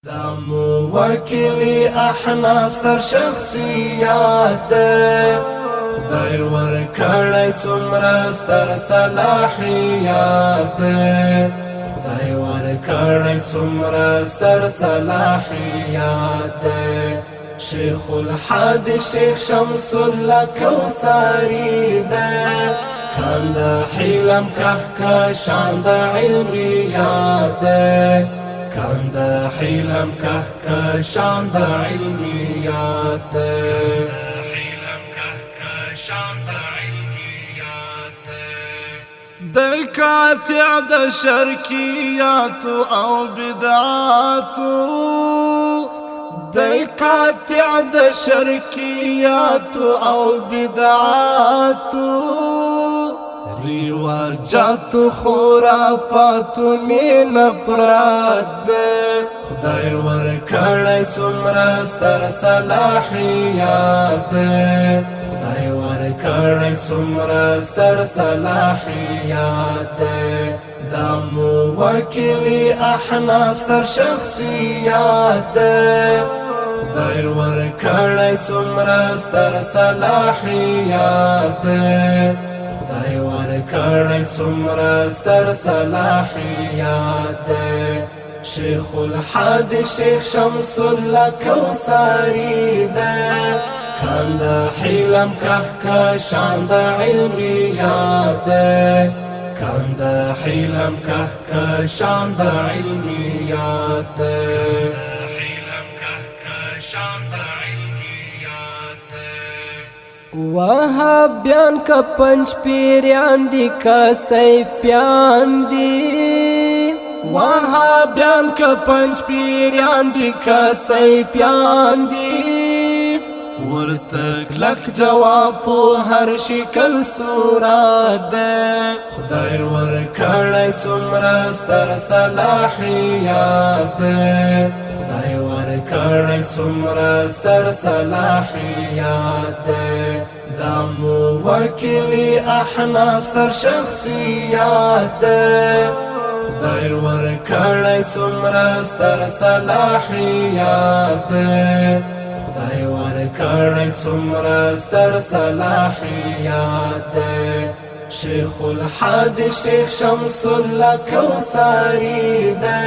دا موکلی احناف ستر شخصیات ده خدای ورکړی څومره ستر صلاحیات ده خدای ورکړی څومره ستر صلاحیات ده شیخ الحدیث شیخ شمس الله کوثری ده کاند حلم کهکشان د علمیات ده کاند حلم کهکشان د علمیات دل قاطع د شرکیات او بدعات دل قاطع د شرکیات او بدعات رواجات خرافات من افراد خدای ورکړی څومره ستر صلاحیات خدای ورکړی څومره ستر صلاحیات دا موکلی احناف ستر شخصیات خدای ورکړی څومره ستر صلاحیات خدای ورکړی څومره ستر صلاحیات شیخ الحدیث شیخ شمس الله کوثری ده کاند حلم کهکشان د علمیات ده کاند حلم کهکشان د علمیات وهابیان کا پنج پیریان دی کا سیفیان دی وهابیان کا پنج پیریان دی کا سیفیان دی ورته کلک جواب په هر شکل صورت ده خدای ورکړی څومره ستر صلاحیات خدای ورکړی څومره ستر صلاحیات دا موکلی احناف ستر شخصیات خدای ورکړی څومره ستر صلاحیات خدای ورکړی څومره ستر صلاحیات شیخ الحدیث شیخ شمس الله کوثری ده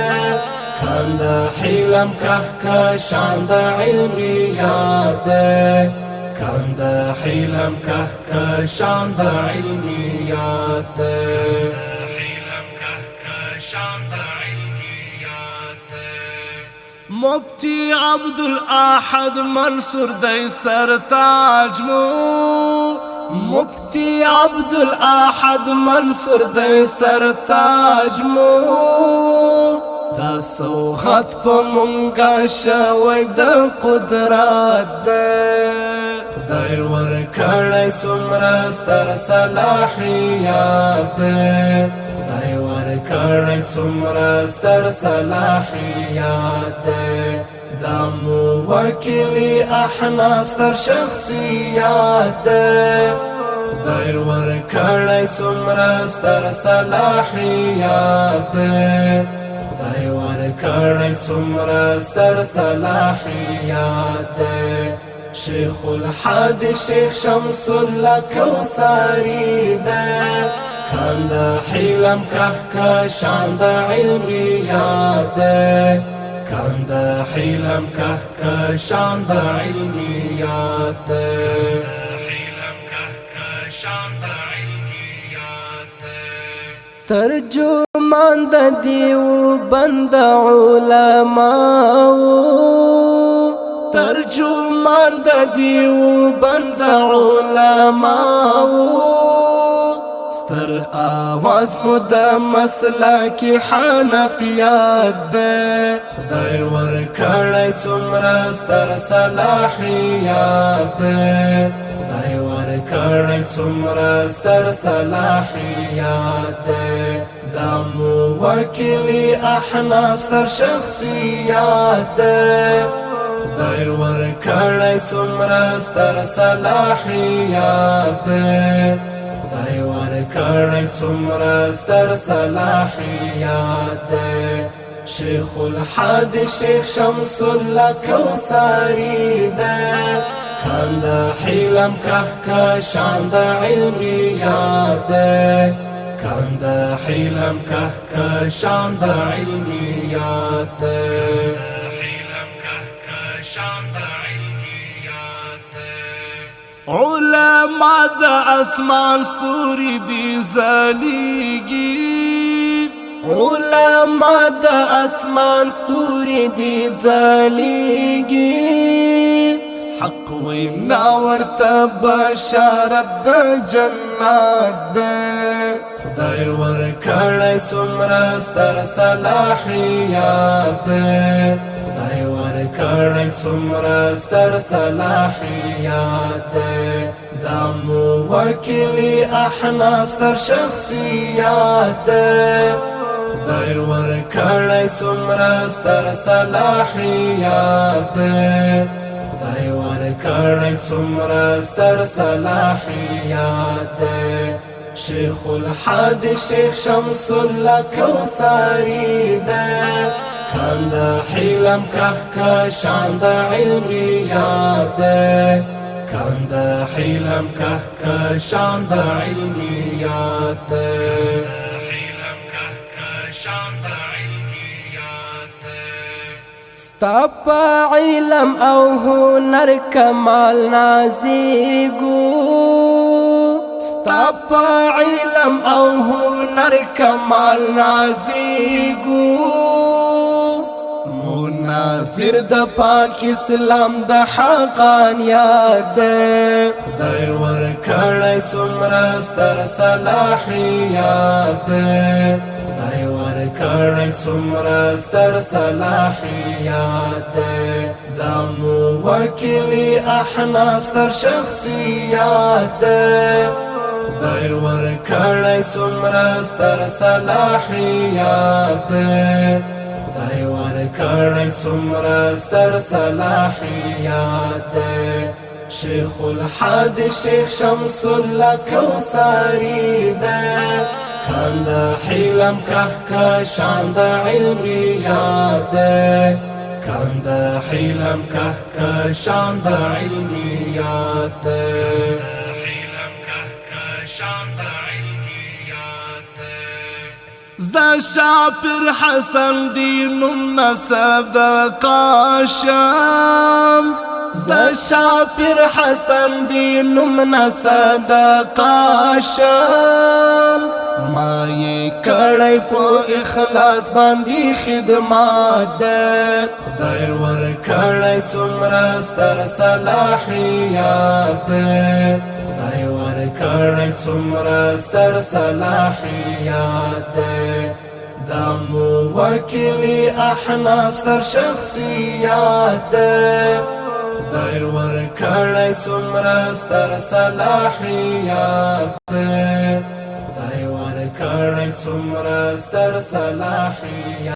کاند حلم کهکشان د علمیات ده کاند حلم کهکشان د علمیات مفتی عبدالاحد منصور دی سرتاج مو مفتی عبدالاحد منصور دی سرتاج مو دا سوغت په مونږه شوی د قدرت ده خدای ورکړی څومره ستر صلاحیات خدای ورکړی څومره ستر صلاحیات دا موکلی احناف ستر شخصیات خدای ورکړی څومره ستر صلاحیات خدای ورکړی څومره ستر صلاحیات شیخ الحدیث شیخ شمس الله کوثری ده کاند حلم کهکشان د علمیات کاند حلم کهکشان د علمیات ترجمان د دیو بند علماء ترجمان د دیو بند علماء ستر آواز مو د مسلک حنفیات ده خدای ورکړی څومره ستر صلاحیات خدای ورکړی څومره ستر صلاحیات دا موکلی احناف ستر شخصیات خدای ورکړی څومره ستر صلاحیات خدای ورکړی څومره ستر صلاحیات شیخ الحادی شیخ شمس الله کوثری ده کاند حلم کهکشان د علمیات ده کاند حلم کهکشان د علمیات ده علماء د اسمان ستوري دي زليږي علماء د اسمان ستوري دي زليږي حق وینا ورته بشارت د جنت ده خدای ورکړی څومره ستر صلاحیت ده خدای ورکړی څومره ستر صلاحیت ده دا موکلي احناف ستر شخصیت ده خدای ورکړی څومره ستر صلاحیت ده خدای ورکړی څومره ستر صلاحیت ده شیخ الحادی شیخ شمس الله کوثری ده کاند حلم کهکشان د علمیات ده کاند حلم کهکشان د علمیات ده ستا په علم او هنر کمال نازیږو ستا په علم او هنر کمال نازیږو مناظر د پاک اسلام د حقانیت ده خدای ورکړی څومره ستر صلاحیت ده خدای ورکړی څومره ستر صلاحیت ده دا موکلي احناف ستر شخصیت ده خدای ورکړی څومره ستر صلاحیت ده خدای ورکړی څومره ستر صلاحیت ده شیخ الحادی شیخ شمس الله کوثری ده کاند حلم کهکشان د علمیات ده کاند حلم کهکشان د علمیات ده ز شاپر حسن دینم نصدقاشم ز شاپر حسن دینم نصدقاشم ما یې کړی په اخلاص باندې خدمات ده خدای ورکړی څومره ستر صلاحیت ده خدای ورکړی څومره ستر صلاحیت ده دا موکلي احناف ستر شخصیت ده خدای ورکړی څومره ستر صلاحیت ده خدای ورکړی څومره ستر صلاحیت